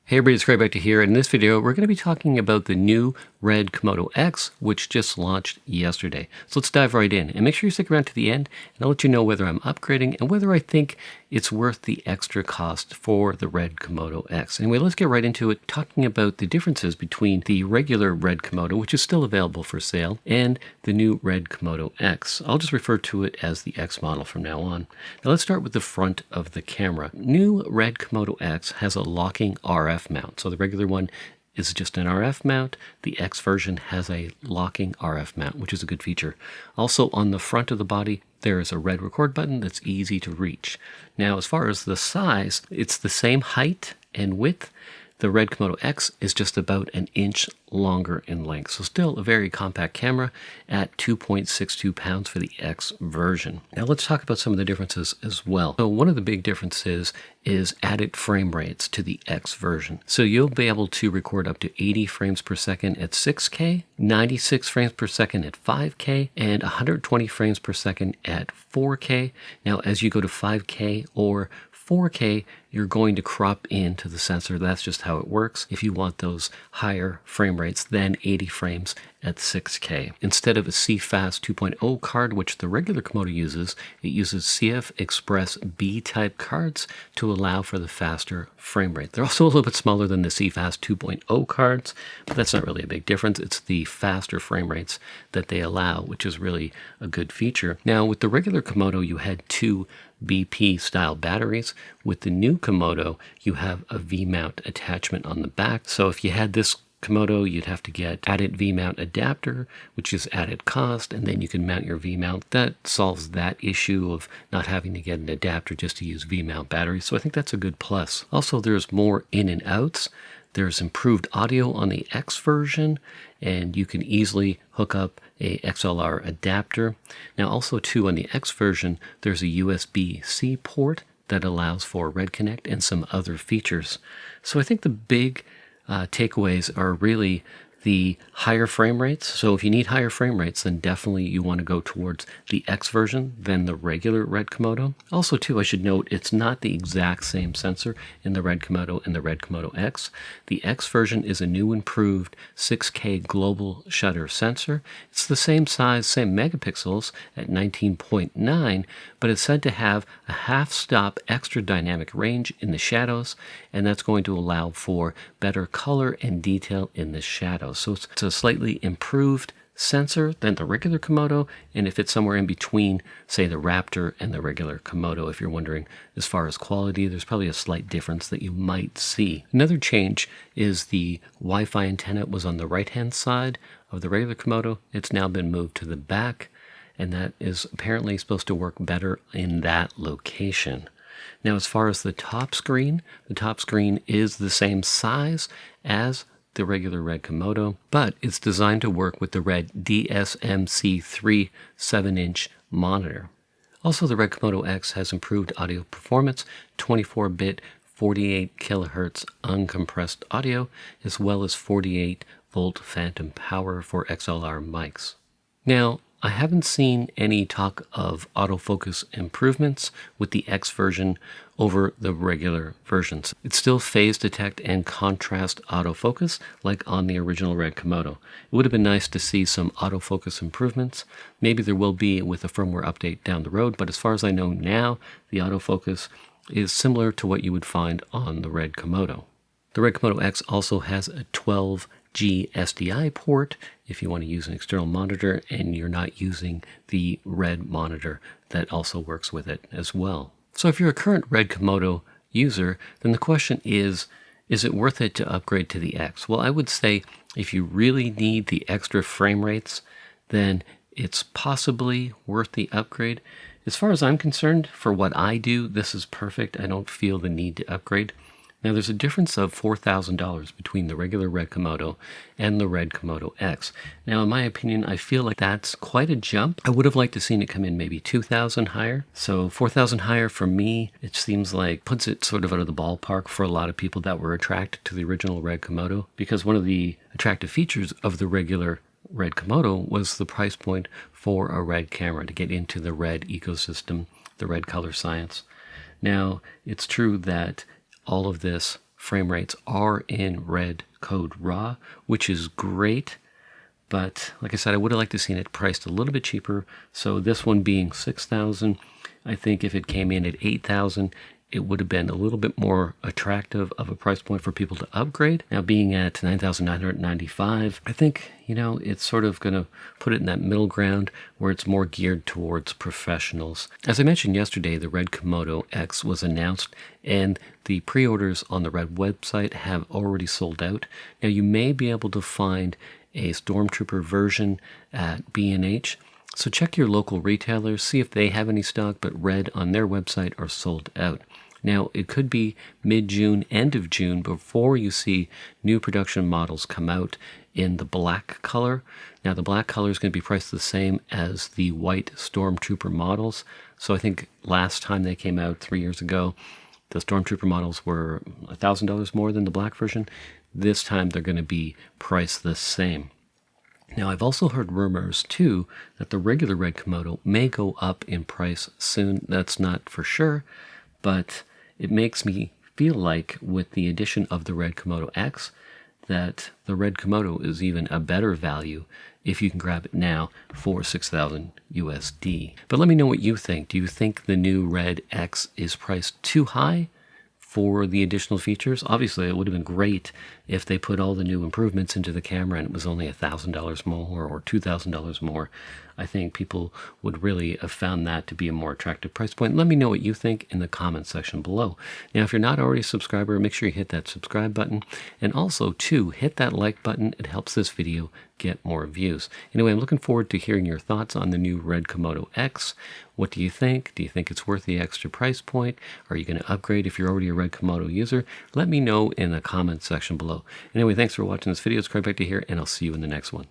Hey everybody, it's Craig back to here. In this video, we're going to be talking about the new Red Komodo X, which just launched yesterday. So let's dive right in and make sure you stick around to the end, and I'll let you know whether I'm upgrading and whether I think it's worth the extra cost for the Red Komodo X. Anyway, let's get right into it, talking about the differences between the regular Red Komodo, which is still available for sale, and the new Red Komodo X. I'll just refer to it as the X model from now on. Now let's start with the front of the camera. New Red Komodo X has a locking RF mount. So the regular one is just an RF mount. The X version has a locking RF mount, which is a good feature. Also on the front of the body, there is a red record button that's easy to reach. Now, as far as the size, it's the same height and width. The Red Komodo X is just about an inch longer in length. So still a very compact camera at 2.62 pounds for the X version. Now let's talk about some of the differences as well. So one of the big differences is added frame rates to the X version. So you'll be able to record up to 80 frames per second at 6K, 96 frames per second at 5K, and 120 frames per second at 4K. Now as you go to 5K or 4K, you're going to crop into the sensor. That's just how it works. If you want those higher frame rates than 80 frames at 6K. Instead of a CFast 2.0 card, which the regular Komodo uses, it uses CF Express B-type cards to allow for the faster frame rate. They're also a little bit smaller than the CFast 2.0 cards, but that's not really a big difference. It's the faster frame rates that they allow, which is really a good feature. Now, with the regular Komodo, you had two BP style batteries. With the new Komodo, you have a V-mount attachment on the back. So if you had this Komodo, you'd have to get added V-mount adapter, which is added cost, and then you can mount your V-mount. That solves that issue of not having to get an adapter just to use V-mount batteries. So I think that's a good plus. Also, there's more in and outs. There's improved audio on the X version, and you can easily hook up a XLR adapter. Now also too, on the X version, there's a USB-C port that allows for Red Connect and some other features. So I think the big takeaways are really the higher frame rates. So if you need higher frame rates, then definitely you want to go towards the X version than the regular Red Komodo. Also too, I should note, it's not the exact same sensor in the Red Komodo and the Red Komodo X. The X version is a new improved 6K global shutter sensor. It's the same size, same megapixels at 19.9, but it's said to have a half-stop extra dynamic range in the shadows, and that's going to allow for better color and detail in the shadows. So it's a slightly improved sensor than the regular Komodo, and if it's somewhere in between, say, the Raptor and the regular Komodo, if you're wondering as far as quality, there's probably a slight difference that you might see. Another change is the Wi-Fi antenna was on the right-hand side of the regular Komodo. It's now been moved to the back, and that is apparently supposed to work better in that location. Now, as far as the top screen is the same size as the regular Red Komodo, but it's designed to work with the Red DSMC3 7-inch monitor. Also, the Red Komodo X has improved audio performance, 24-bit 48 kilohertz uncompressed audio, as well as 48-volt phantom power for XLR mics. Now, I haven't seen any talk of autofocus improvements with the X version over the regular versions. It's still phase detect and contrast autofocus like on the original Red Komodo. It would have been nice to see some autofocus improvements. Maybe there will be with a firmware update down the road, but as far as I know now, the autofocus is similar to what you would find on the Red Komodo. The Red Komodo X also has a 12G SDI port if you want to use an external monitor and you're not using the Red monitor that also works with it as well. So if you're a current Red Komodo user, then the question is it worth it to upgrade to the X? Well, I would say if you really need the extra frame rates, then it's possibly worth the upgrade. As far as I'm concerned, for what I do, this is perfect. I don't feel the need to upgrade. Now, there's a difference of $4,000 between the regular Red Komodo and the Red Komodo X. Now, in my opinion, I feel like that's quite a jump. I would have liked to seen it come in maybe $2,000 higher. So $4,000 higher for me, it seems like puts it sort of out of the ballpark for a lot of people that were attracted to the original Red Komodo, because one of the attractive features of the regular Red Komodo was the price point for a Red camera to get into the Red ecosystem, the Red color science. Now, it's true that all of this frame rates are in Red Code RAW, which is great. But like I said, I would have liked to seen it priced a little bit cheaper. So this one being $6,000, I think if it came in at $8,000, it would have been a little bit more attractive of a price point for people to upgrade. Now being at $9,995, I think, it's sort of going to put it in that middle ground where it's more geared towards professionals. As I mentioned yesterday, the Red Komodo X was announced and the pre-orders on the Red website have already sold out. Now you may be able to find a Stormtrooper version at B&H. So check your local retailers, see if they have any stock, but Red on their website are sold out. Now, it could be mid-June, end of June, before you see new production models come out in the black color. Now, the black color is going to be priced the same as the white Stormtrooper models. So I think last time they came out 3 years ago, the Stormtrooper models were $1,000 more than the black version. This time they're going to be priced the same. Now, I've also heard rumors, too, that the regular Red Komodo may go up in price soon. That's not for sure, but it makes me feel like with the addition of the Red Komodo X, that the Red Komodo is even a better value if you can grab it now for $6,000 USD. But let me know what you think. Do you think the new Red X is priced too high for the additional features? Obviously, it would have been great if they put all the new improvements into the camera and it was only $1,000 more or $2,000 more. I think people would really have found that to be a more attractive price point. Let me know what you think in the comments section below. Now, if you're not already a subscriber, make sure you hit that subscribe button. And also, too, hit that like button. It helps this video get more views. Anyway, I'm looking forward to hearing your thoughts on the new Red Komodo X. What do you think? Do you think it's worth the extra price point? Are you going to upgrade if you're already a Red Komodo user? Let me know in the comments section below. Anyway, thanks for watching this video. It's great back to here, and I'll see you in the next one.